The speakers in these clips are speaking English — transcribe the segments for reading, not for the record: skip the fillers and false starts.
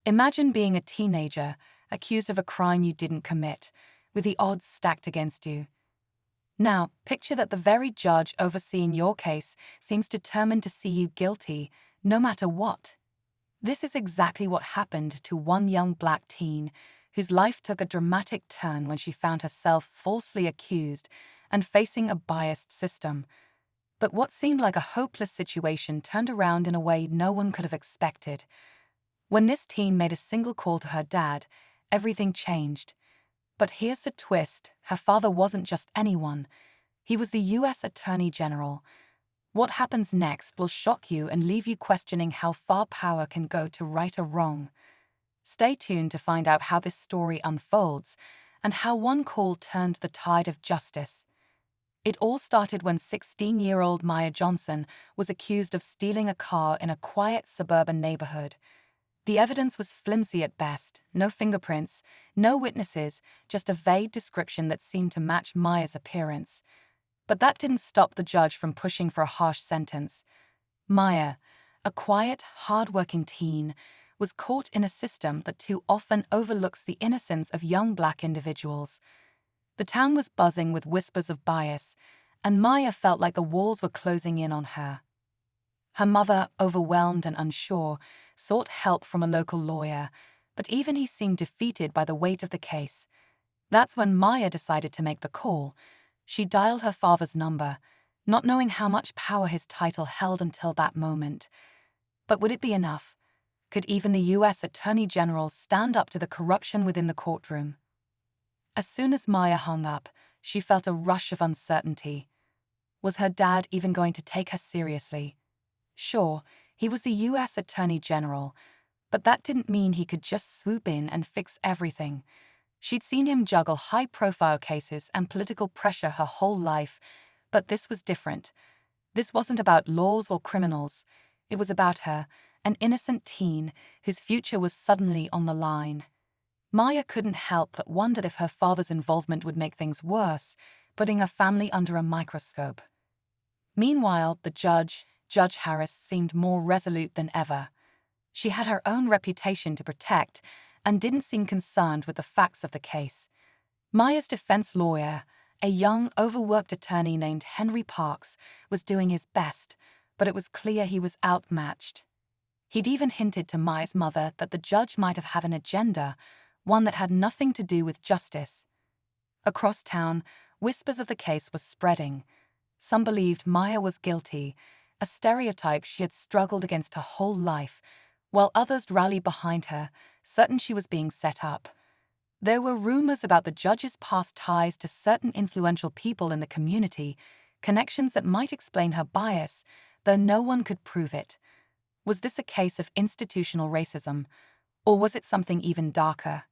Imagine being a teenager, accused of a crime you didn't commit, with the odds stacked against you. Now, picture that the very judge overseeing your case seems determined to see you guilty, no matter what. This is exactly what happened to one young black teen whose life took a dramatic turn when she found herself falsely accused and facing a biased system. But what seemed like a hopeless situation turned around in a way no one could have expected. When this teen made a single call to her dad, everything changed. But here's the twist: her father wasn't just anyone. He was the US Attorney General. What happens next will shock you and leave you questioning how far power can go to right a wrong. Stay tuned to find out how this story unfolds and how one call turned the tide of justice. It all started when 16-year-old Maya Johnson was accused of stealing a car in a quiet suburban neighborhood. The evidence was flimsy at best: no fingerprints, no witnesses, just a vague description that seemed to match Maya's appearance. But that didn't stop the judge from pushing for a harsh sentence. Maya, a quiet, hard-working teen, was caught in a system that too often overlooks the innocence of young black individuals. The town was buzzing with whispers of bias, and Maya felt like the walls were closing in on her. Her mother, overwhelmed and unsure, sought help from a local lawyer, but even he seemed defeated by the weight of the case. That's when Maya decided to make the call. She dialed her father's number, not knowing how much power his title held until that moment. But would it be enough? Could even the US Attorney General stand up to the corruption within the courtroom? As soon as Maya hung up, she felt a rush of uncertainty. Was her dad even going to take her seriously? Sure, he was the US Attorney General, but that didn't mean he could just swoop in and fix everything. She'd seen him juggle high-profile cases and political pressure her whole life, but this was different. This wasn't about laws or criminals. It was about her, an innocent teen whose future was suddenly on the line. Maya couldn't help but wonder if her father's involvement would make things worse, putting her family under a microscope. Meanwhile, the Judge Harris, seemed more resolute than ever. She had her own reputation to protect and didn't seem concerned with the facts of the case. Maya's defense lawyer, a young, overworked attorney named Henry Parks, was doing his best, but it was clear he was outmatched. He'd even hinted to Maya's mother that the judge might have had an agenda, one that had nothing to do with justice. Across town, whispers of the case were spreading. Some believed Maya was guilty, a stereotype she had struggled against her whole life, while others rallied behind her, certain she was being set up. There were rumors about the judge's past ties to certain influential people in the community, connections that might explain her bias, though no one could prove it. Was this a case of institutional racism, or was it something even darker?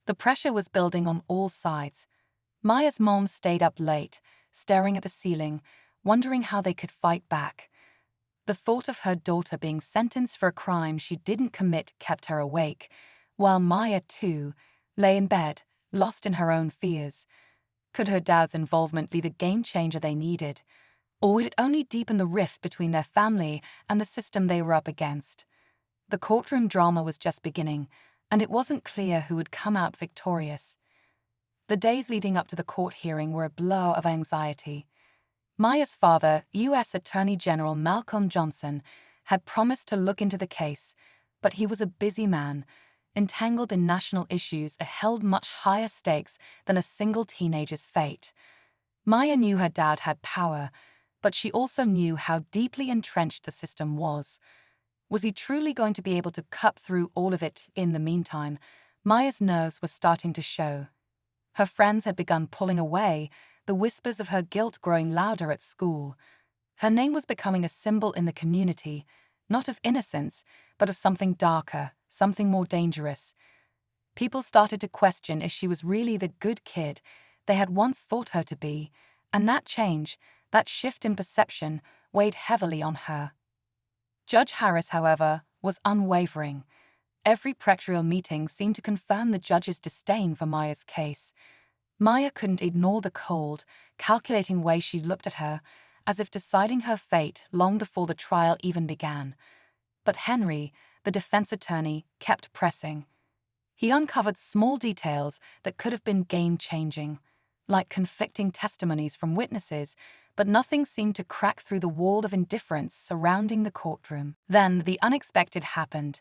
The pressure was building on all sides. Maya's mom stayed up late, staring at the ceiling, wondering how they could fight back. The thought of her daughter being sentenced for a crime she didn't commit kept her awake, while Maya, too, lay in bed, lost in her own fears. Could her dad's involvement be the game-changer they needed? Or would it only deepen the rift between their family and the system they were up against? The courtroom drama was just beginning, and it wasn't clear who would come out victorious. The days leading up to the court hearing were a blur of anxiety. Maya's father, US Attorney General Malcolm Johnson, had promised to look into the case, but he was a busy man, entangled in national issues that held much higher stakes than a single teenager's fate. Maya knew her dad had power, but she also knew how deeply entrenched the system was. Was he truly going to be able to cut through all of it? In the meantime, Maya's nerves were starting to show. Her friends had begun pulling away, the whispers of her guilt growing louder at school. Her name was becoming a symbol in the community, not of innocence, but of something darker, something more dangerous. People started to question if she was really the good kid they had once thought her to be, and that change, that shift in perception, weighed heavily on her. Judge Harris, however, was unwavering. Every pretrial meeting seemed to confirm the judge's disdain for Maya's case. Maya couldn't ignore the cold, calculating way she looked at her, as if deciding her fate long before the trial even began. But Henry, the defense attorney kept pressing. He uncovered small details that could have been game-changing, like conflicting testimonies from witnesses, but nothing seemed to crack through the wall of indifference surrounding the courtroom. Then the unexpected happened.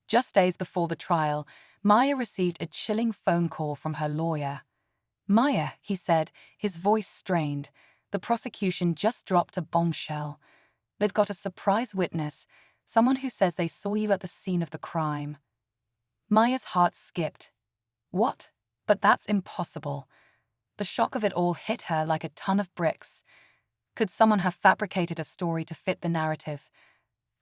Just days before the trial, Maya received a chilling phone call from her lawyer. "Maya," he said, his voice strained, "the prosecution just dropped a bombshell. They've got a surprise witness, someone who says they saw you at the scene of the crime." Maya's heart skipped. What? But that's impossible. The shock of it all hit her like a ton of bricks. Could someone have fabricated a story to fit the narrative?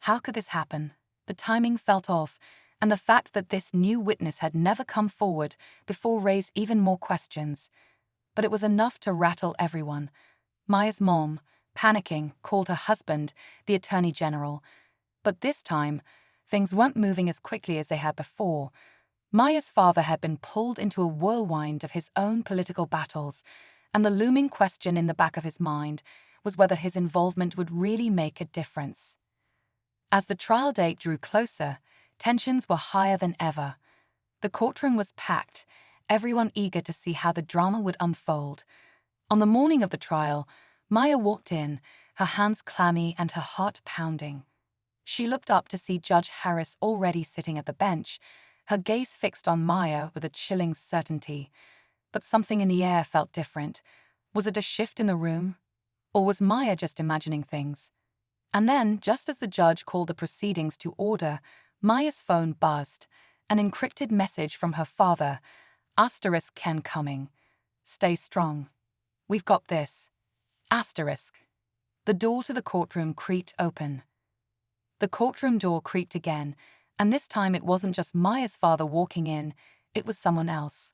How could this happen? The timing felt off, and the fact that this new witness had never come forward before raised even more questions. But it was enough to rattle everyone. Maya's mom, panicking, called her husband, the Attorney General. But this time, things weren't moving as quickly as they had before. Maya's father had been pulled into a whirlwind of his own political battles, and the looming question in the back of his mind was whether his involvement would really make a difference. As the trial date drew closer, tensions were higher than ever. The courtroom was packed, everyone eager to see how the drama would unfold. On the morning of the trial, Maya walked in, her hands clammy and her heart pounding. She looked up to see Judge Harris already sitting at the bench, her gaze fixed on Maya with a chilling certainty. But something in the air felt different. Was it a shift in the room? Or was Maya just imagining things? And then, just as the judge called the proceedings to order, Maya's phone buzzed. An encrypted message from her father. *Ken coming. Stay strong. We've got this. The door to the courtroom creaked open. The courtroom door creaked again, and this time it wasn't just Maya's father walking in, it was someone else.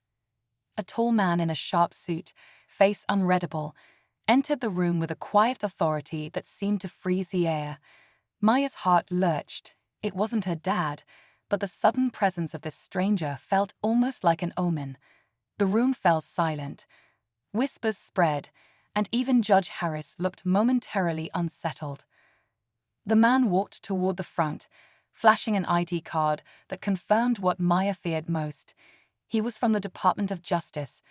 A tall man in a sharp suit, face unreadable, entered the room with a quiet authority that seemed to freeze the air. Maya's heart lurched. It wasn't her dad, but the sudden presence of this stranger felt almost like an omen. The room fell silent. Whispers spread, and even Judge Harris looked momentarily unsettled. The man walked toward the front, flashing an ID card that confirmed what Maya feared most. He was from the Department of Justice,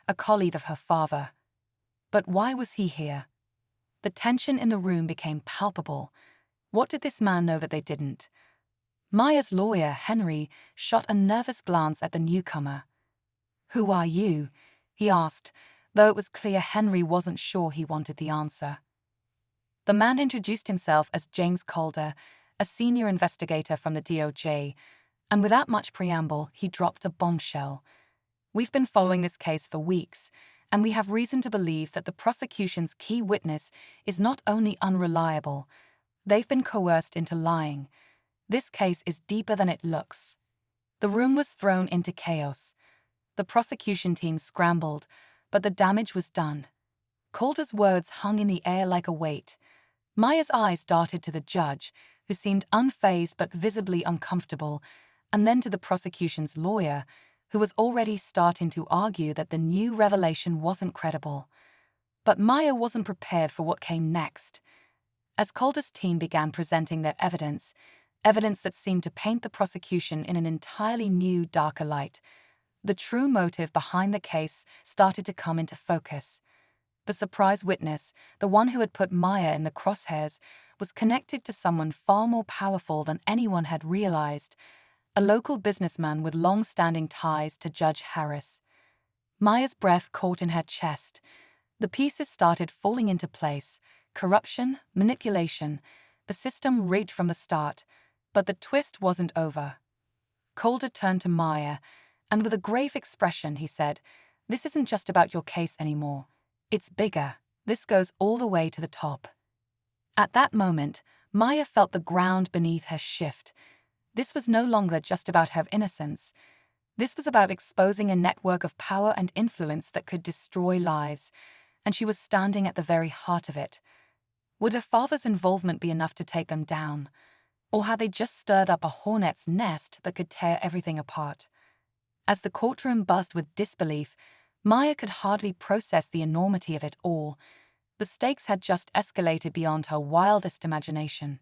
a colleague of her father. But why was he here? The tension in the room became palpable. What did this man know that they didn't? Maya's lawyer, Henry, shot a nervous glance at the newcomer. "Who are you?" he asked, though it was clear Henry wasn't sure he wanted the answer. The man introduced himself as James Calder, a senior investigator from the DOJ, and without much preamble, he dropped a bombshell. "We've been following this case for weeks, and we have reason to believe that the prosecution's key witness is not only unreliable, they've been coerced into lying. This case is deeper than it looks." The room was thrown into chaos. The prosecution team scrambled, but the damage was done. Calder's words hung in the air like a weight. Maya's eyes darted to the judge, who seemed unfazed but visibly uncomfortable, and then to the prosecution's lawyer, who was already starting to argue that the new revelation wasn't credible. But Maya wasn't prepared for what came next. As Calder's team began presenting their evidence that seemed to paint the prosecution in an entirely new, darker light, the true motive behind the case started to come into focus. The surprise witness, the one who had put Maya in the crosshairs, was connected to someone far more powerful than anyone had realized, a local businessman with long-standing ties to Judge Harris. Maya's breath caught in her chest. The pieces started falling into place. Corruption, manipulation, the system rigged from the start. But the twist wasn't over. Calder turned to Maya, and with a grave expression he said, "This isn't just about your case anymore. It's bigger. This goes all the way to the top." At that moment, Maya felt the ground beneath her shift. This was no longer just about her innocence. This was about exposing a network of power and influence that could destroy lives, and she was standing at the very heart of it. Would her father's involvement be enough to take them down? Or had they just stirred up a hornet's nest that could tear everything apart? As the courtroom buzzed with disbelief, Maya could hardly process the enormity of it all. The stakes had just escalated beyond her wildest imagination.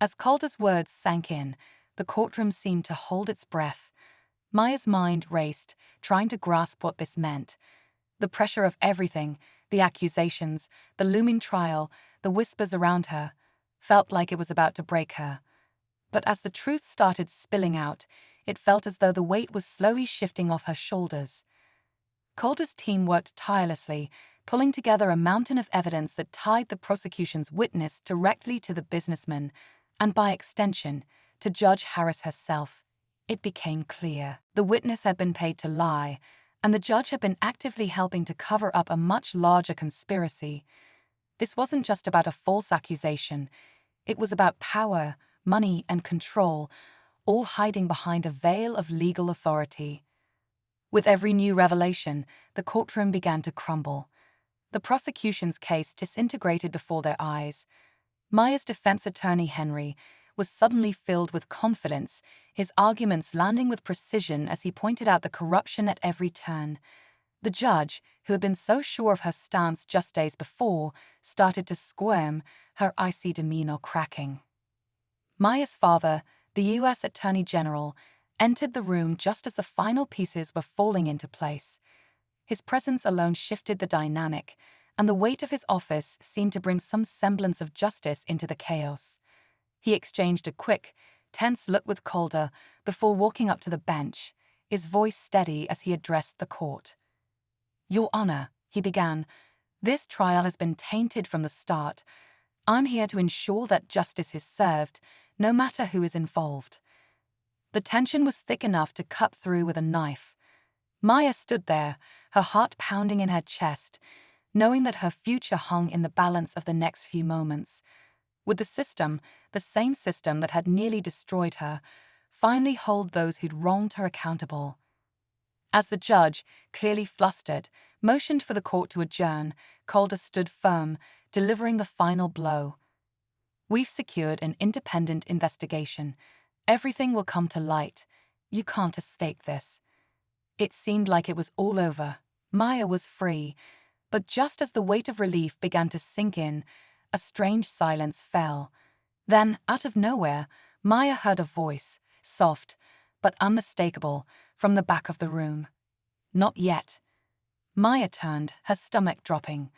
As Calder's words sank in, The courtroom seemed to hold its breath. Maya's mind raced, trying to grasp what this meant. The pressure of everything, the accusations, the looming trial, the whispers around her, felt like it was about to break her. But as the truth started spilling out, it felt as though the weight was slowly shifting off her shoulders. Calder's team worked tirelessly, pulling together a mountain of evidence that tied the prosecution's witness directly to the businessman, and by extension, to Judge Harris herself. It became clear the witness had been paid to lie, and the judge had been actively helping to cover up a much larger conspiracy. This wasn't just about a false accusation. It was about power, money, and control, all hiding behind a veil of legal authority. With every new revelation, the courtroom began to crumble. The prosecution's case disintegrated before their eyes. Maya's defense attorney, Henry, was suddenly filled with confidence, his arguments landing with precision as he pointed out the corruption at every turn. The judge, who had been so sure of her stance just days before, started to squirm, her icy demeanor cracking. Maya's father, the U.S. Attorney General, entered the room just as the final pieces were falling into place. His presence alone shifted the dynamic, and the weight of his office seemed to bring some semblance of justice into the chaos. He exchanged a quick, tense look with Calder before walking up to the bench, his voice steady as he addressed the court. "Your Honor," he began, "this trial has been tainted from the start. I'm here to ensure that justice is served, no matter who is involved." The tension was thick enough to cut through with a knife. Maya stood there, her heart pounding in her chest, knowing that her future hung in the balance of the next few moments. Would the system, the same system that had nearly destroyed her, finally hold those who'd wronged her accountable? As the judge, clearly flustered, motioned for the court to adjourn, Calder stood firm, delivering the final blow. "We've secured an independent investigation. Everything will come to light. You can't escape this." It seemed like it was all over. Maya was free. But just as the weight of relief began to sink in, a strange silence fell. Then, out of nowhere, Maya heard a voice, soft but unmistakable, from the back of the room. "Not yet." Maya turned, her stomach dropping.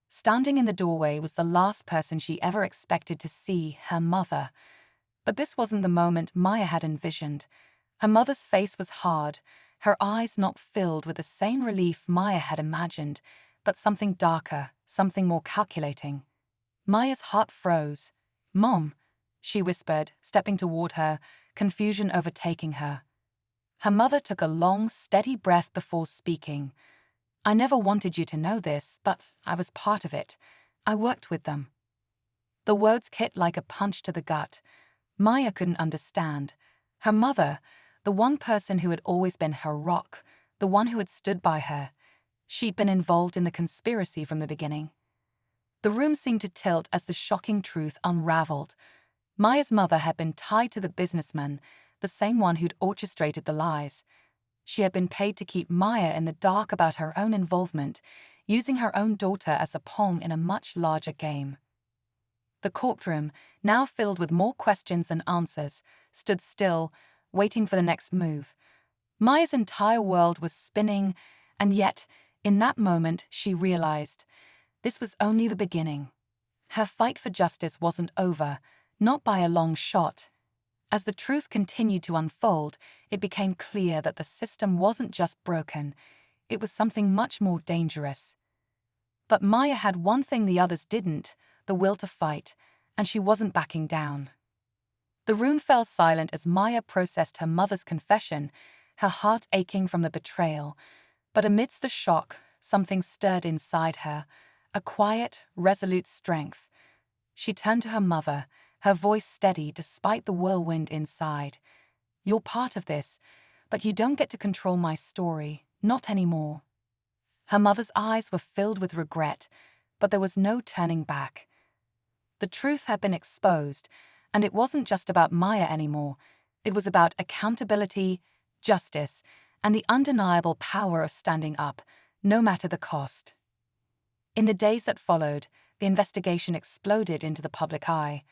Standing in the doorway was the last person she ever expected to see, her mother. But this wasn't the moment Maya had envisioned. Her mother's face was hard, her eyes not filled with the same relief Maya had imagined, but something darker, something more calculating. Maya's heart froze. "Mom," she whispered, stepping toward her, confusion overtaking her. Her mother took a long, steady breath before speaking. "I never wanted you to know this, but I was part of it. I worked with them." The words hit like a punch to the gut. Maya couldn't understand. Her mother, the one person who had always been her rock, the one who had stood by her, she'd been involved in the conspiracy from the beginning. The room seemed to tilt as the shocking truth unraveled. Maya's mother had been tied to the businessman, the same one who'd orchestrated the lies. She had been paid to keep Maya in the dark about her own involvement, using her own daughter as a pawn in a much larger game. The courtroom, now filled with more questions than answers, stood still, waiting for the next move. Maya's entire world was spinning, and yet, in that moment, she realized this was only the beginning. Her fight for justice wasn't over, not by a long shot. As the truth continued to unfold, it became clear that the system wasn't just broken, it was something much more dangerous. But Maya had one thing the others didn't, the will to fight, and she wasn't backing down. The room fell silent as Maya processed her mother's confession, her heart aching from the betrayal. But amidst the shock, something stirred inside her, a quiet, resolute strength. She turned to her mother, her voice steady despite the whirlwind inside. "You're part of this, but you don't get to control my story, not anymore." Her mother's eyes were filled with regret, but there was no turning back. The truth had been exposed, and it wasn't just about Maya anymore. It was about accountability, justice, and the undeniable power of standing up, no matter the cost. In the days that followed, the investigation exploded into the public eye.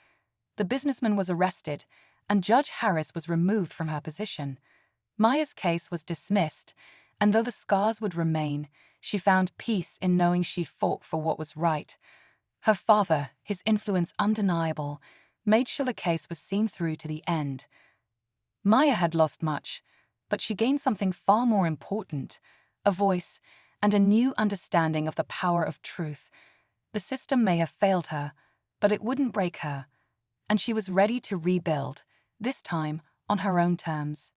The businessman was arrested, and Judge Harris was removed from her position. Maya's case was dismissed, and though the scars would remain, she found peace in knowing she fought for what was right. Her father, his influence undeniable, made sure the case was seen through to the end. Maya had lost much, but she gained something far more important: a voice and a new understanding of the power of truth. The system may have failed her, but it wouldn't break her, and she was ready to rebuild, this time on her own terms.